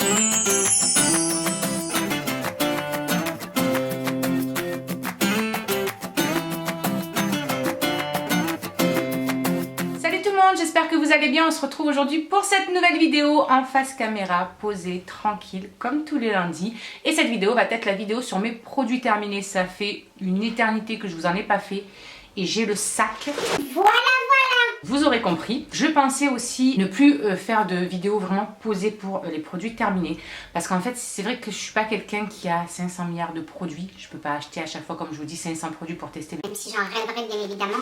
Salut tout le monde, j'espère que vous allez bien. On se retrouve aujourd'hui pour cette nouvelle vidéo en face caméra, posée, tranquille, comme tous les lundis. Et cette vidéo va être la vidéo sur mes produits terminés. Ça fait une éternité que je vous en ai pas fait. Et j'ai le sac. Voilà. Vous aurez compris. Je pensais aussi ne plus faire de vidéos vraiment posées pour les produits terminés. Parce qu'en fait, c'est vrai que je suis pas quelqu'un qui a 500 milliards de produits. Je peux pas acheter à chaque fois, comme je vous dis, 500 produits pour tester. Même si j'en rêverais bien évidemment.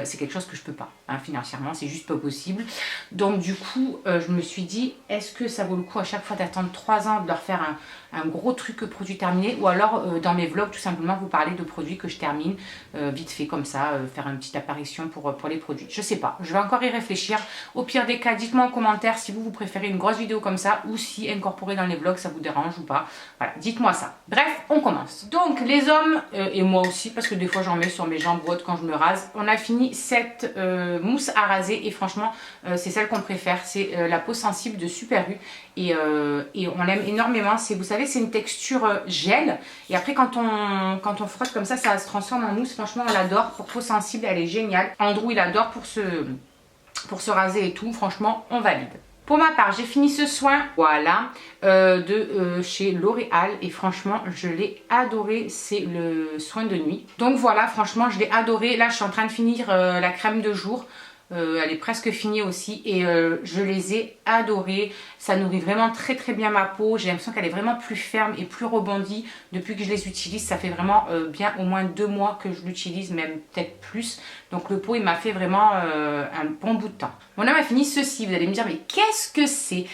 C'est quelque chose que je peux pas, hein, financièrement, c'est juste pas possible. Donc du coup, je me suis dit, est-ce que ça vaut le coup à chaque fois d'attendre 3 ans de leur faire un gros truc produit terminé, ou alors dans mes vlogs, tout simplement vous parler de produits que je termine vite fait comme ça, faire une petite apparition pour les produits. Je sais pas, je vais encore y réfléchir. Au pire des cas, dites-moi en commentaire si vous préférez une grosse vidéo comme ça, ou si incorporer dans les vlogs ça vous dérange ou pas. Voilà, dites-moi ça. Bref, on commence. Donc les hommes, et moi aussi, parce que des fois j'en mets sur mes jambes hautes quand je me rase, on a fini cette mousse à raser, et franchement c'est celle qu'on préfère, c'est la peau sensible de Super U, et on l'aime énormément. Vous savez, c'est une texture gel, et après quand on frotte comme ça se transforme en mousse. Franchement on l'adore. Pour peau sensible elle est géniale. Andrew il adore pour se raser et tout. Franchement on valide. Pour ma part, j'ai fini ce soin, voilà, de chez L'Oréal, et franchement, je l'ai adoré. C'est le soin de nuit. Donc voilà, franchement, je l'ai adoré. Là, je suis en train de finir la crème de jour. Elle est presque finie aussi, et je les ai adorés. Ça nourrit vraiment très très bien ma peau. J'ai l'impression qu'elle est vraiment plus ferme et plus rebondie depuis que je les utilise. Ça fait vraiment bien au moins 2 mois que je l'utilise, même peut-être plus. Donc le pot il m'a fait vraiment un bon bout de temps. Mon homme a fini ceci. Vous allez me dire mais qu'est-ce que c'est?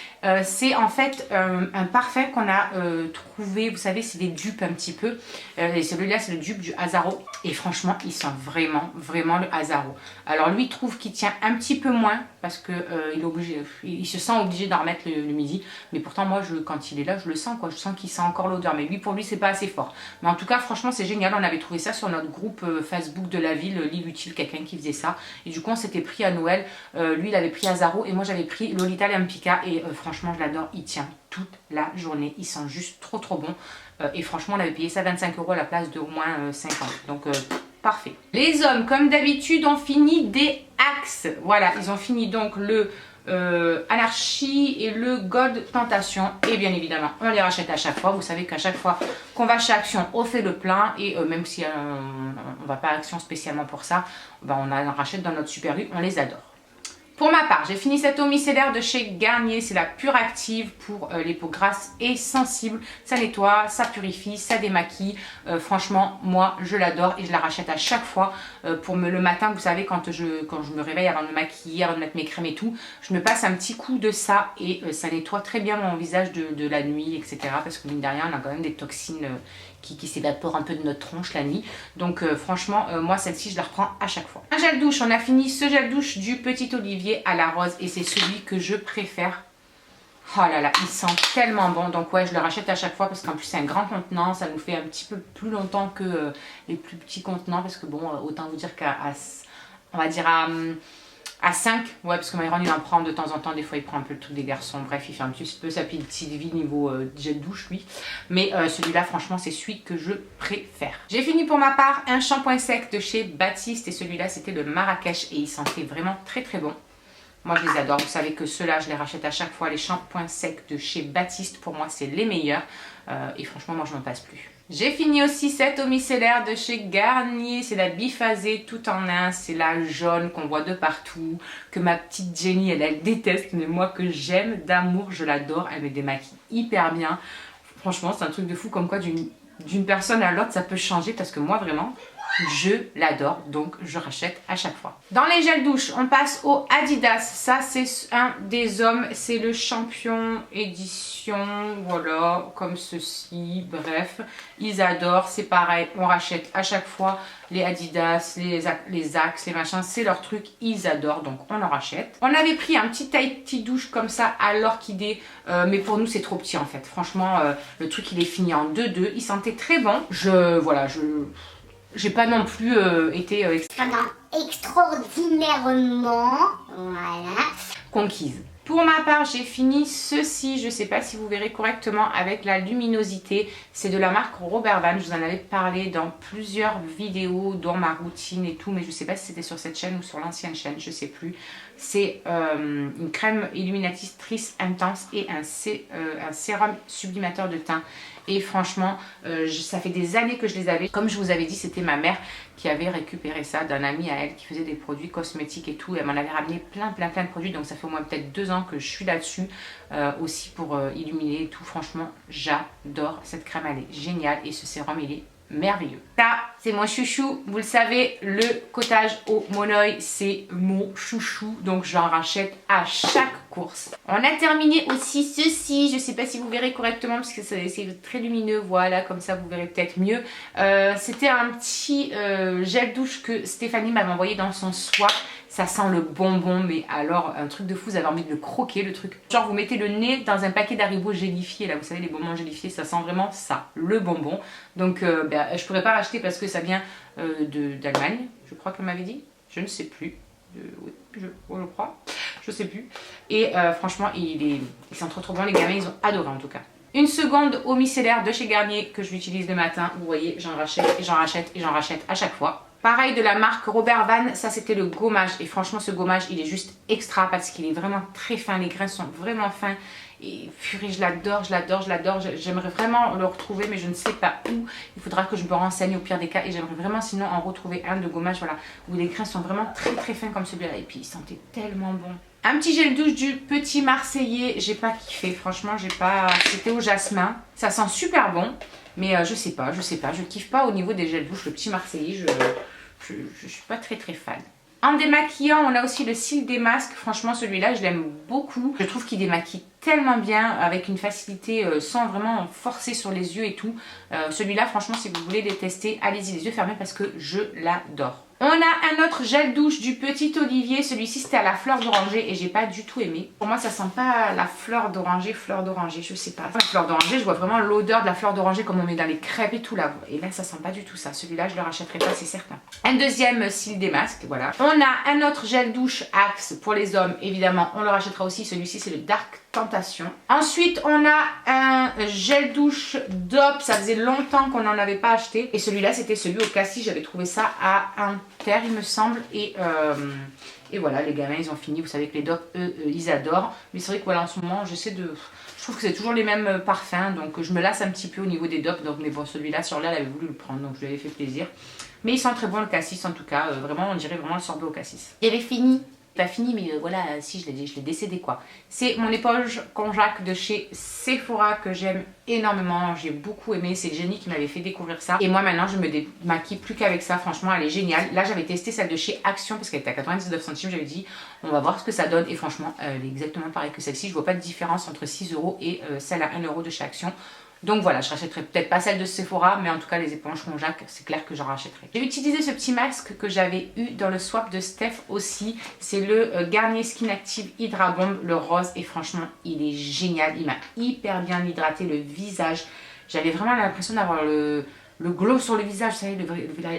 C'est en fait un parfum qu'on a trouvé. Vous savez, c'est des dupes un petit peu. Et celui-là c'est le dupe du Azaro. Et franchement il sent vraiment le Azaro. Alors lui il trouve qu'il tient un petit peu moins parce que il se sent obligé d'en remettre le midi. Mais pourtant moi quand il est là je le sens quoi. Je sens qu'il sent encore l'odeur. Mais lui, pour lui c'est pas assez fort. Mais en tout cas franchement c'est génial. On avait trouvé ça sur notre groupe Facebook de la ville, L'Île Utile, quelqu'un qui faisait ça. Et du coup on s'était pris à Noël. Lui il avait pris Azaro et moi j'avais pris Lolita Lempicka. Et franchement je l'adore. Il tient toute la journée. Il sent juste trop bon. Et franchement on avait payé ça 25 € à la place de au moins 50. Donc parfait. Les hommes, comme d'habitude, ont fini des Axe. Voilà, ils ont fini donc le Anarchy et le Gold Tentation. Et bien évidemment, on les rachète à chaque fois. Vous savez qu'à chaque fois qu'on va chez Action, on fait le plein. Et même si on va pas à Action spécialement pour ça, ben on en rachète dans notre Super U. On les adore. Pour ma part, j'ai fini cette eau micellaire de chez Garnier. C'est la pure active pour les peaux grasses et sensibles. Ça nettoie, ça purifie, ça démaquille. Franchement, moi, je l'adore et je la rachète à chaque fois. Pour le matin, vous savez, quand je me réveille avant de me maquiller, avant de mettre mes crèmes et tout, je me passe un petit coup de ça et ça nettoie très bien mon visage de la nuit, etc. Parce que mine de rien, on a quand même des toxines qui s'évapore un peu de notre tronche la nuit. Donc franchement, moi celle-ci je la reprends à chaque fois. Un gel douche, on a fini ce gel douche du Petit Olivier à la rose et c'est celui que je préfère. Oh là là, il sent tellement bon. Donc ouais, je le rachète à chaque fois parce qu'en plus c'est un grand contenant. Ça nous fait un petit peu plus longtemps que les plus petits contenants. Parce que bon, autant vous dire on va dire à 5, ouais, parce que Myron il en prend de temps en temps, des fois il prend un peu le truc des garçons, bref il fait un petit peu sa petite vie niveau gel douche lui, mais celui-là franchement c'est celui que je préfère. J'ai fini pour ma part un shampoing sec de chez Baptiste et celui-là c'était le Marrakech et il sentait vraiment très bon. Moi je les adore, vous savez que ceux-là je les rachète à chaque fois, les shampoings secs de chez Baptiste pour moi c'est les meilleurs et franchement moi je n'en passe plus. J'ai fini aussi cette eau micellaire de chez Garnier, c'est la biphasée tout en un, c'est la jaune qu'on voit de partout, que ma petite Jenny elle déteste, mais moi que j'aime d'amour, je l'adore, elle me démaquille hyper bien. Franchement c'est un truc de fou comme quoi d'une personne à l'autre ça peut changer parce que moi vraiment je l'adore, donc je rachète à chaque fois. Dans les gels douche, on passe au Adidas. Ça, c'est un des hommes. C'est le Champion édition. Voilà, comme ceci. Bref, ils adorent. C'est pareil, on rachète à chaque fois les Adidas, les Axe, les machins. C'est leur truc, ils adorent, donc on en rachète. On avait pris un petit taille douche comme ça à l'orchidée. Mais pour nous, c'est trop petit en fait. Franchement, le truc, il est fini en 2-2. Il sentait très bon. J'ai pas non plus été extraordinairement, voilà, conquise. Pour ma part, j'ai fini ceci, je ne sais pas si vous verrez correctement, avec la luminosité. C'est de la marque Robert Van, je vous en avais parlé dans plusieurs vidéos, dans ma routine et tout, mais je ne sais pas si c'était sur cette chaîne ou sur l'ancienne chaîne, je ne sais plus. C'est une crème illuminatrice intense et un sérum sublimateur de teint. Et franchement, ça fait des années que je les avais. Comme je vous avais dit, c'était ma mère qui avait récupéré ça d'un ami à elle qui faisait des produits cosmétiques et tout. Elle m'en avait ramené plein de produits. Donc ça fait au moins peut-être 2 ans que je suis là-dessus. Aussi pour illuminer et tout. Franchement, j'adore cette crème. Elle est géniale. Et ce sérum, il est merveilleux. Ça, c'est mon chouchou. Vous le savez, le cottage au monoeil, c'est mon chouchou. Donc j'en rachète à chaque course. On a terminé aussi ceci. Je ne sais pas si vous verrez correctement parce que c'est très lumineux. Voilà, comme ça vous verrez peut-être mieux. C'était un petit gel douche que Stéphanie m'avait envoyé dans son swap. Ça sent le bonbon, mais alors un truc de fou, vous avez envie de le croquer le truc. Genre vous mettez le nez dans un paquet d'Haribo gélifié, là vous savez les bonbons gélifiés, ça sent vraiment ça, le bonbon. Donc je pourrais pas racheter parce que ça vient d'Allemagne, je crois qu'elle m'avait dit, je ne sais plus. Oui, je crois, je sais plus. Et franchement, ils sont trop bons, les gamins, ils ont adoré en tout cas. Une seconde eau micellaire de chez Garnier que je l'utilise le matin. Vous voyez, j'en rachète et j'en rachète et j'en rachète à chaque fois. Pareil de la marque Robert Van, ça c'était le gommage. Et franchement, ce gommage, il est juste extra parce qu'il est vraiment très fin. Les grains sont vraiment fins. Et purée, je l'adore. J'aimerais vraiment le retrouver, mais je ne sais pas où. Il faudra que je me renseigne au pire des cas. Et j'aimerais vraiment sinon en retrouver un de gommage, voilà, où les grains sont vraiment très fins comme celui-là. Et puis, il sentait tellement bon. Un petit gel douche du Petit Marseillais. J'ai pas kiffé, franchement, j'ai pas... C'était au jasmin. Ça sent super bon. Mais je sais pas, je kiffe pas au niveau des gels douche, le Petit Marseillais, je suis pas très fan. En démaquillant, on a aussi le cils des masques. Franchement, celui-là, je l'aime beaucoup. Je trouve qu'il démaquille tellement bien, avec une facilité, sans vraiment forcer sur les yeux et tout. Celui-là, franchement, si vous voulez les tester, allez-y les yeux fermés parce que je l'adore. On a un autre gel douche du Petit Olivier. Celui-ci, c'était à la fleur d'oranger et j'ai pas du tout aimé. Pour moi, ça sent pas la fleur d'oranger, je sais pas. La fleur d'oranger, je vois vraiment l'odeur de la fleur d'oranger comme on met dans les crêpes et tout là. Et là, ça sent pas du tout ça. Celui-là, je le rachèterai pas, c'est certain. Un deuxième cils des masques, voilà. On a un autre gel douche Axe pour les hommes, évidemment. On le rachètera aussi. Celui-ci, c'est le Dark Tentation. Ensuite, on a un gel douche DOP. Ça faisait longtemps qu'on n'en avait pas acheté. Et celui-là, c'était celui au cassis. J'avais trouvé ça à Inter, il me semble. Et voilà, les gamins, ils ont fini. Vous savez que les DOP, eux, ils adorent. Mais c'est vrai que voilà, en ce moment, je trouve que c'est toujours les mêmes parfums. Donc, je me lasse un petit peu au niveau des DOP. Donc, mais bon, celui-là, sur là, elle avait voulu le prendre. Donc, je lui avais fait plaisir. Mais il sent très bon le cassis, en tout cas. Vraiment, on dirait vraiment le sorbet au cassis. Il avait fini. Pas fini, mais voilà, si je l'ai décédé quoi. C'est mon éponge konjac de chez Sephora que j'aime énormément. J'ai beaucoup aimé. C'est Jenny qui m'avait fait découvrir ça. Et moi maintenant, je me démaquille plus qu'avec ça. Franchement, elle est géniale. Là, j'avais testé celle de chez Action parce qu'elle était à 99 centimes. J'avais dit, on va voir ce que ça donne. Et franchement, elle est exactement pareille que celle-ci. Je vois pas de différence entre 6 € et celle à 1 € de chez Action. Donc voilà, je rachèterai peut-être pas celle de Sephora, mais en tout cas les éponges konjac, c'est clair que j'en rachèterai. J'ai utilisé ce petit masque que j'avais eu dans le swap de Steph aussi. C'est le Garnier Skin Active Hydra Bomb, le rose. Et franchement, il est génial. Il m'a hyper bien hydraté le visage. J'avais vraiment l'impression d'avoir le glow sur le visage, vous savez,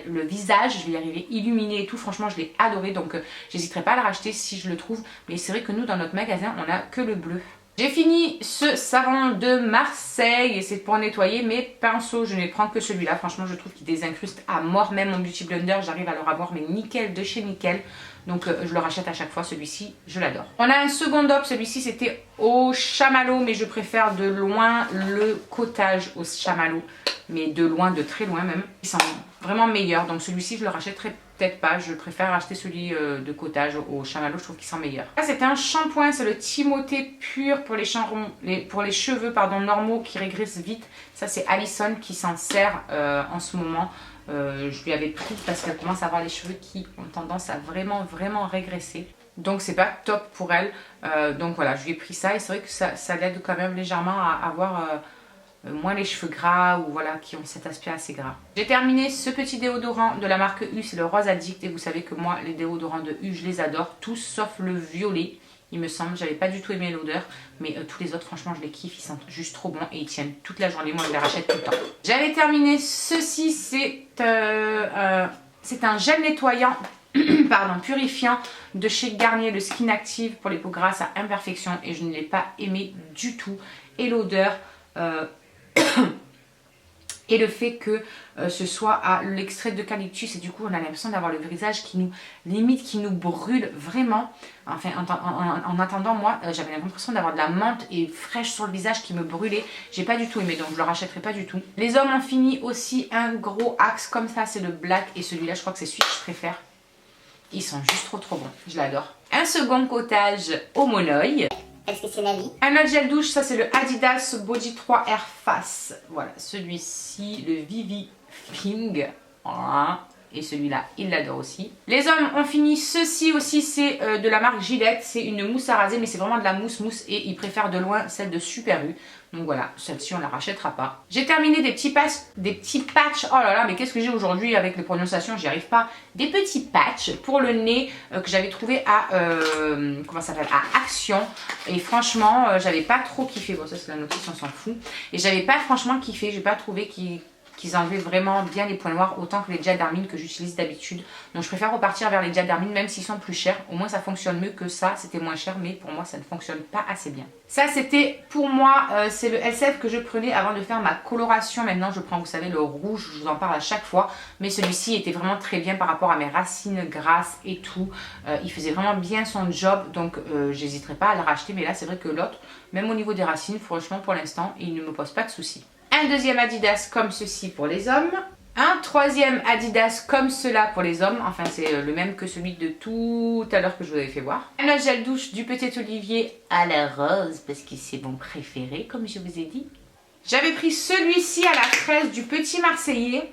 le visage, je vais y arriver, illuminé et tout. Franchement, je l'ai adoré, donc j'hésiterai pas à le racheter si je le trouve. Mais c'est vrai que nous, dans notre magasin, on a que le bleu. J'ai fini ce savon de Marseille et c'est pour nettoyer mes pinceaux. Je ne prends que celui-là. Franchement, je trouve qu'il désincruste à mort. Même mon Beauty Blender, j'arrive à le avoir, mais nickel de chez nickel. Donc, je le rachète à chaque fois. Celui-ci, je l'adore. On a un second DOP. Celui-ci, c'était au chamallow, mais je préfère de loin le cottage au chamallow. Mais de loin, de très loin même. Ils sont vraiment meilleurs. Donc, celui-ci, je le rachèterai peut-être pas, je préfère acheter celui de cottage au chamallow, je trouve qu'il sent meilleur. Là c'est un shampoing, c'est le Timothée pur pour les cheveux normaux qui régressent vite. Ça c'est Alison qui s'en sert en ce moment. Je lui avais pris parce qu'elle commence à avoir les cheveux qui ont tendance à vraiment régresser. Donc c'est pas top pour elle. Donc voilà, je lui ai pris ça et c'est vrai que ça l'aide quand même légèrement à avoir... moins les cheveux gras ou voilà qui ont cet aspect assez gras. J'ai terminé ce petit déodorant de la marque U, c'est le Rose Addict et vous savez que moi les déodorants de U je les adore, tous sauf le violet il me semble, j'avais pas du tout aimé l'odeur mais tous les autres franchement je les kiffe, ils sentent juste trop bon et ils tiennent toute la journée, moi je les rachète tout le temps. J'avais terminé ceci, c'est un gel nettoyant pardon, purifiant de chez Garnier, le Skin Active pour les peaux grasses à imperfection, et je ne l'ai pas aimé du tout. Et l'odeur et le fait que ce soit à l'extrait d'eucalyptus, et du coup on a l'impression d'avoir le visage qui nous limite, qui nous brûle vraiment. Enfin en attendant, moi j'avais l'impression d'avoir de la menthe et fraîche sur le visage qui me brûlait. J'ai pas du tout aimé, donc je le rachèterai pas du tout. Les hommes ont fini aussi un gros axe comme ça, c'est le black, et celui-là je crois que c'est celui que je préfère. Ils sont juste trop bons, je l'adore. Un second cotage au monoï. Est-ce que c'est la vie? Un autre gel douche, ça c'est le Adidas Body 3 Air Face. Voilà, celui-ci, le Vivi Ping. Voilà. Et celui-là, il l'adore aussi. Les hommes ont fini ceci aussi, c'est de la marque Gillette. C'est une mousse à raser, mais c'est vraiment de la mousse. Et ils préfèrent de loin celle de Super U. Donc voilà, celle-ci on la rachètera pas. J'ai terminé des petits patchs. Oh là là, mais qu'est-ce que j'ai aujourd'hui avec les prononciations, j'y arrive pas. Des petits patchs pour le nez que j'avais trouvé à comment ça s'appelle, à Action. Et franchement, j'avais pas trop kiffé. Bon, ça c'est la notice, on s'en fout. Et j'avais pas franchement kiffé. J'ai pas trouvé qu'ils enlevaient vraiment bien les points noirs autant que les Diadermine que j'utilise d'habitude. Donc je préfère repartir vers les Diadermine même s'ils sont plus chers. Au moins ça fonctionne mieux que ça. C'était moins cher, mais pour moi ça ne fonctionne pas assez bien. Ça c'était pour moi, c'est le SF que je prenais avant de faire ma coloration. Maintenant je prends, vous savez, le rouge, je vous en parle à chaque fois. Mais celui-ci était vraiment très bien par rapport à mes racines grasses et tout. Il faisait vraiment bien son job, donc j'hésiterai pas à le racheter. Mais là c'est vrai que l'autre, même au niveau des racines, franchement pour l'instant, il ne me pose pas de soucis. Un deuxième Adidas comme ceci pour les hommes. Un troisième Adidas comme cela pour les hommes. Enfin, c'est le même que celui de tout à l'heure que je vous avais fait voir. Un gel douche du Petit Olivier à la rose, parce que c'est mon préféré, comme je vous ai dit. J'avais pris celui-ci à la fraise du Petit Marseillais.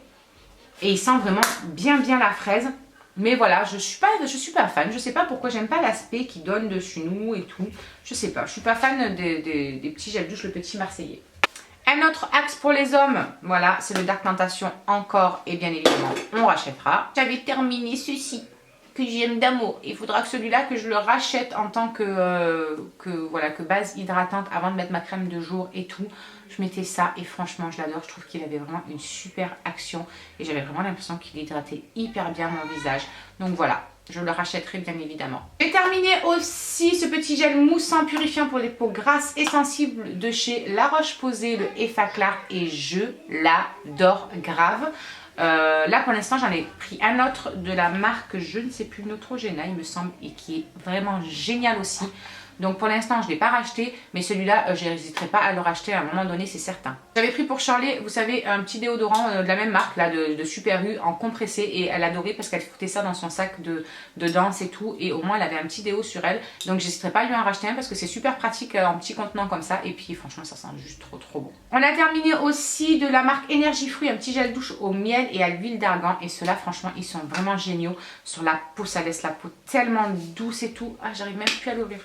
Et il sent vraiment bien la fraise. Mais voilà, je suis pas fan. Je sais pas pourquoi, j'aime pas l'aspect qui donne dessus nous et tout. Je sais pas, je suis pas fan des petits gels douche le Petit Marseillais. Un autre axe pour les hommes, voilà, c'est le Dark Plantation encore, et bien évidemment, on rachètera. J'avais terminé ceci, que j'aime d'amour. Il faudra que celui-là, que je le rachète en tant que base hydratante avant de mettre ma crème de jour et tout. Je mettais ça et franchement, je l'adore. Je trouve qu'il avait vraiment une super action et j'avais vraiment l'impression qu'il hydratait hyper bien mon visage. Donc voilà. Je le rachèterai bien évidemment. J'ai terminé aussi ce petit gel moussant purifiant pour les peaux grasses et sensibles de chez La Roche-Posay, le Effaclar, et je l'adore grave. Là pour l'instant j'en ai pris un autre de la marque, je ne sais plus, Neutrogena il me semble, et qui est vraiment génial aussi. Donc pour l'instant je ne l'ai pas racheté, mais celui-là je n'hésiterai pas à le racheter à un moment donné, c'est certain. J'avais pris pour Charlie, vous savez, un petit déodorant de la même marque là, de Super U en compressé, et elle adorait parce qu'elle foutait ça dans son sac de danse et tout, et au moins elle avait un petit déo sur elle. Donc j'hésiterai pas à lui en racheter un parce que c'est super pratique en petit contenant comme ça, et puis franchement ça sent juste trop bon. On a terminé aussi de la marque Énergie Fruit, un petit gel douche au miel et à l'huile d'argan, et ceux-là franchement ils sont vraiment géniaux. Sur la peau, ça laisse la peau tellement douce et tout. Ah, j'arrive même plus à l'ouvrir.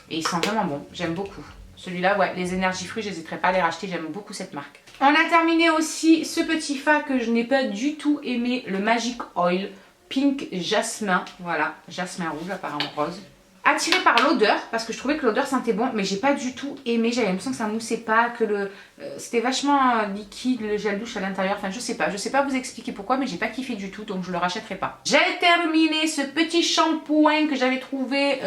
Et ils sont vraiment bons, j'aime beaucoup. Celui-là, ouais, les énergies fruits, j'hésiterai pas à les racheter, j'aime beaucoup cette marque. On a terminé aussi ce petit fa que je n'ai pas du tout aimé, le Magic Oil Pink Jasmin. Voilà, jasmin rouge, apparemment rose. Attirée par l'odeur, parce que je trouvais que l'odeur sentait bon, mais j'ai pas du tout aimé. J'avais l'impression que ça moussait pas, que c'était vachement liquide le gel douche à l'intérieur. Enfin, je sais pas vous expliquer pourquoi, mais j'ai pas kiffé du tout, donc je le rachèterai pas. J'ai terminé ce petit shampoing que j'avais trouvé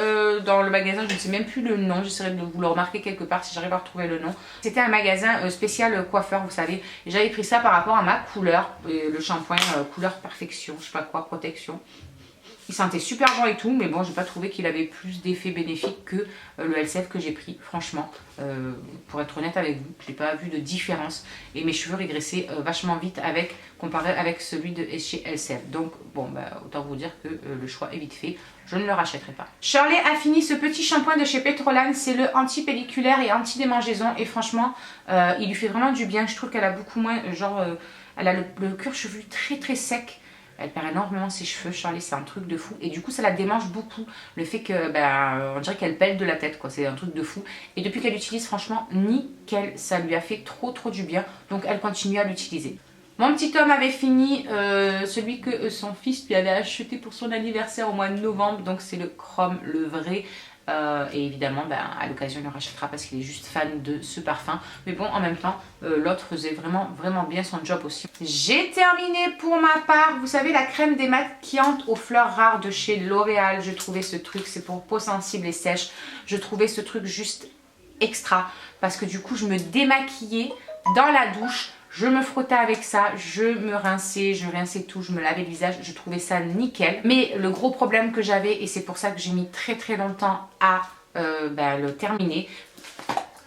dans le magasin, je ne sais même plus le nom, j'essaierai de vous le remarquer quelque part si j'arrive à retrouver le nom. C'était un magasin spécial coiffeur, vous savez. J'avais pris ça par rapport à ma couleur, le shampoing couleur perfection, je sais pas quoi, protection. Il sentait super bon et tout, mais bon, j'ai pas trouvé qu'il avait plus d'effets bénéfiques que le LCF que j'ai pris, franchement. Pour être honnête avec vous, j'ai pas vu de différence. Et mes cheveux régressaient vachement vite comparé avec celui de chez LCF. Donc, bon, bah, autant vous dire que le choix est vite fait. Je ne le rachèterai pas. Shirley a fini ce petit shampoing de chez Petrolan. C'est le anti-pelliculaire et anti-démangeaison. Et franchement, il lui fait vraiment du bien. Je trouve qu'elle a beaucoup moins, elle a le cuir chevelu très sec. Elle perd énormément ses cheveux, Charlie, c'est un truc de fou. Et du coup, ça la démange beaucoup. Le fait que, on dirait qu'elle pèle de la tête, quoi. C'est un truc de fou. Et depuis qu'elle l'utilise, franchement, nickel. Ça lui a fait trop du bien. Donc, elle continue à l'utiliser. Mon petit homme avait fini celui que son fils lui avait acheté pour son anniversaire au mois de novembre. Donc, c'est le Chrome, le vrai. Et évidemment, à l'occasion, il le rachètera parce qu'il est juste fan de ce parfum. Mais bon, en même temps, l'autre faisait vraiment bien son job aussi. J'ai terminé pour ma part, vous savez, la crème démaquillante aux fleurs rares de chez L'Oréal. Je trouvais ce truc, c'est pour peau sensible et sèche. Je trouvais ce truc juste extra parce que du coup, je me démaquillais dans la douche. Je me frottais avec ça, je me rinçais, je rinçais tout, je me lavais le visage, je trouvais ça nickel. Mais le gros problème que j'avais, et c'est pour ça que j'ai mis très longtemps à le terminer,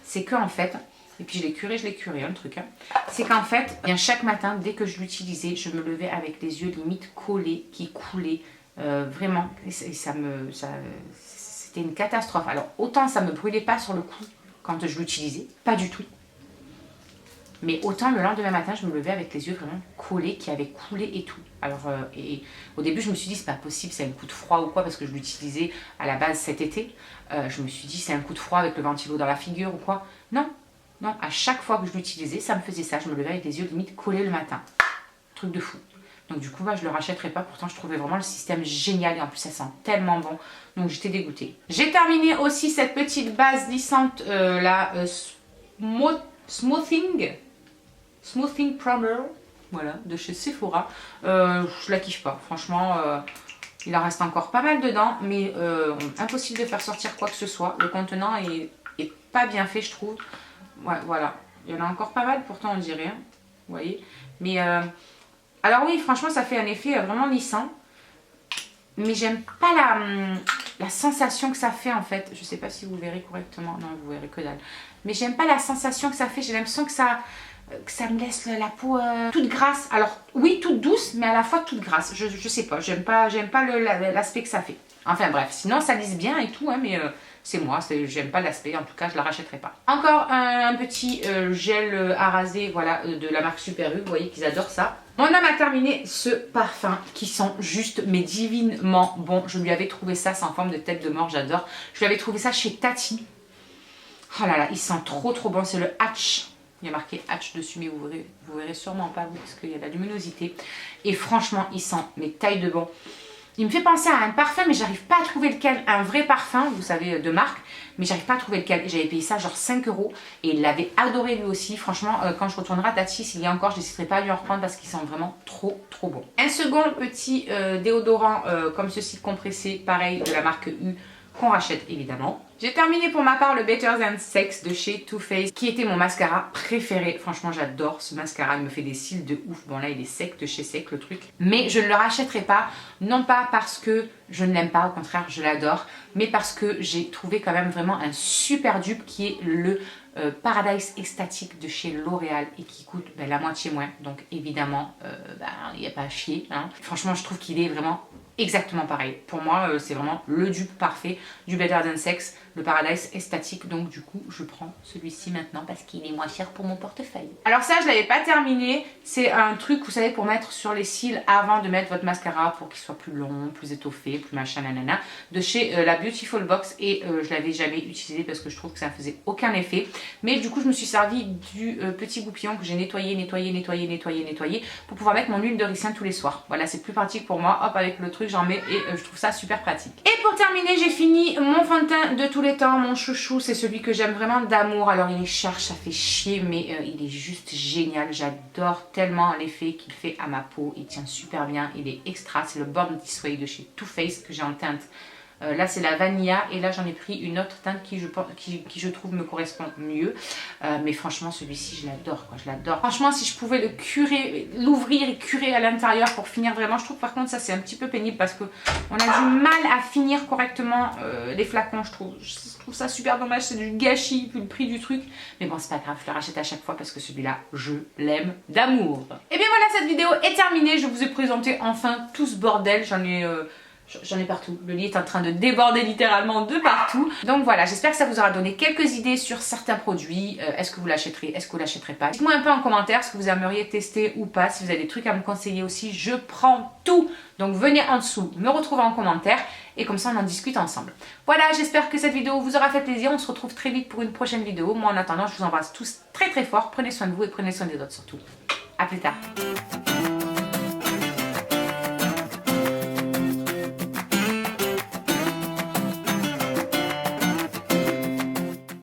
c'est qu'en fait, et puis je l'ai curé le truc, hein, c'est qu'en fait, bien chaque matin, dès que je l'utilisais, je me levais avec les yeux limite collés, qui coulaient, vraiment, et c'était une catastrophe. Alors autant ça me brûlait pas sur le coup quand je l'utilisais, pas du tout. Mais autant le lendemain matin, je me levais avec les yeux vraiment collés, qui avaient coulé et tout. Alors, et au début, je me suis dit, c'est pas possible, c'est un coup de froid ou quoi, parce que je l'utilisais à la base cet été. Je me suis dit, c'est un coup de froid avec le ventilo dans la figure ou quoi. Non, non, à chaque fois que je l'utilisais, ça me faisait ça. Je me levais avec les yeux limite collés le matin. Truc de fou. Donc du coup, je le rachèterai pas. Pourtant, je trouvais vraiment le système génial. Et en plus, ça sent tellement bon. Donc j'étais dégoûtée. J'ai terminé aussi cette petite base lissante, Smoothing Primer, voilà, de chez Sephora. Je la kiffe pas, franchement, il en reste encore pas mal dedans, mais impossible de faire sortir quoi que ce soit. Le contenant est pas bien fait, je trouve. Ouais, voilà, il y en a encore pas mal, pourtant on dirait, hein, vous voyez. Mais, alors oui, franchement, ça fait un effet vraiment lissant, mais j'aime pas la sensation que ça fait en fait. Je sais pas si vous verrez correctement, non, vous verrez que dalle. Mais j'aime pas la sensation que ça fait, j'ai l'impression que ça me laisse la peau toute grasse. Alors oui, toute douce, mais à la fois toute grasse. Je sais pas, j'aime pas l'aspect que ça fait. Enfin bref, sinon ça lisse bien et tout, hein, mais c'est moi, j'aime pas l'aspect, en tout cas je la rachèterai pas. Encore un petit gel à raser, voilà, de la marque Super U, vous voyez qu'ils adorent ça. Mon homme a terminé ce parfum qui sent juste mais divinement bon. Je lui avais trouvé ça, c'est en forme de tête de mort, j'adore. Je lui avais trouvé ça chez Tati. Oh là là, il sent trop bon, c'est le Hatch. Il y a marqué Hatch dessus, mais vous verrez sûrement pas, vous, parce qu'il y a de la luminosité. Et franchement, il sent mais taille de bon. Il me fait penser à un parfum, mais j'arrive pas à trouver lequel. Un vrai parfum, vous savez, de marque, mais j'arrive pas à trouver lequel. Et j'avais payé ça genre 5 €. Et il l'avait adoré lui aussi. Franchement, quand je retournerai à Tati, s'il y a encore, je n'hésiterai pas à lui en reprendre parce qu'il sent vraiment trop bon. Un second petit déodorant comme ceci compressé, pareil, de la marque U, qu'on rachète évidemment. J'ai terminé pour ma part le Better Than Sex de chez Too Faced, qui était mon mascara préféré. Franchement, j'adore ce mascara, il me fait des cils de ouf. Bon là, il est sec, de chez Sec le truc. Mais je ne le rachèterai pas, non pas parce que je ne l'aime pas, au contraire, je l'adore, mais parce que j'ai trouvé quand même vraiment un super dupe qui est le Paradise Extatique de chez L'Oréal et qui coûte la moitié moins. Donc évidemment, il n'y a pas à chier, hein. Franchement, je trouve qu'il est vraiment exactement pareil. Pour moi, c'est vraiment le dupe parfait du Better Than Sex, le Paradise Extatique. Donc du coup, je prends celui-ci maintenant parce qu'il est moins cher pour mon portefeuille. Alors ça, je l'avais pas terminé. C'est un truc, vous savez, pour mettre sur les cils avant de mettre votre mascara pour qu'il soit plus long, plus étoffé, plus machin, nanana, de chez la Beautiful Box. Et je l'avais jamais utilisé parce que je trouve que ça faisait aucun effet. Mais du coup, je me suis servi du petit goupillon que j'ai nettoyé pour pouvoir mettre mon huile de ricin tous les soirs. Voilà, c'est plus pratique pour moi. Hop, avec le truc, j'en mets et je trouve ça super pratique. Et pour terminer, j'ai fini mon fond de teint de tous les temps, mon chouchou. C'est celui que j'aime vraiment d'amour. Alors, il est cher, ça fait chier, mais il est juste génial. J'adore tellement l'effet qu'il fait à ma peau. Il tient super bien, il est extra. C'est le Born This Way de chez Too Faced que j'ai en teinte. Là c'est la Vanilla et là j'en ai pris une autre teinte qui je trouve me correspond mieux, mais franchement celui-ci je l'adore quoi, je l'adore. Franchement si je pouvais le curer, l'ouvrir et curer à l'intérieur pour finir vraiment, je trouve par contre ça c'est un petit peu pénible parce que on a du mal à finir correctement les flacons, je trouve ça super dommage, c'est du gâchis vu le prix du truc, mais bon c'est pas grave, je le rachète à chaque fois parce que celui-là je l'aime d'amour. Et bien voilà, cette vidéo est terminée, je vous ai présenté enfin tout ce bordel, j'en ai partout. Le lit est en train de déborder littéralement de partout. Donc voilà, j'espère que ça vous aura donné quelques idées sur certains produits. Est-ce que vous l'achèterez? Est-ce que vous l'achèterez pas? Dites-moi un peu en commentaire ce que vous aimeriez tester ou pas. Si vous avez des trucs à me conseiller aussi, je prends tout. Donc venez en dessous, me retrouver en commentaire et comme ça on en discute ensemble. Voilà, j'espère que cette vidéo vous aura fait plaisir. On se retrouve très vite pour une prochaine vidéo. Moi en attendant, je vous embrasse tous très fort. Prenez soin de vous et prenez soin des autres surtout. A plus tard.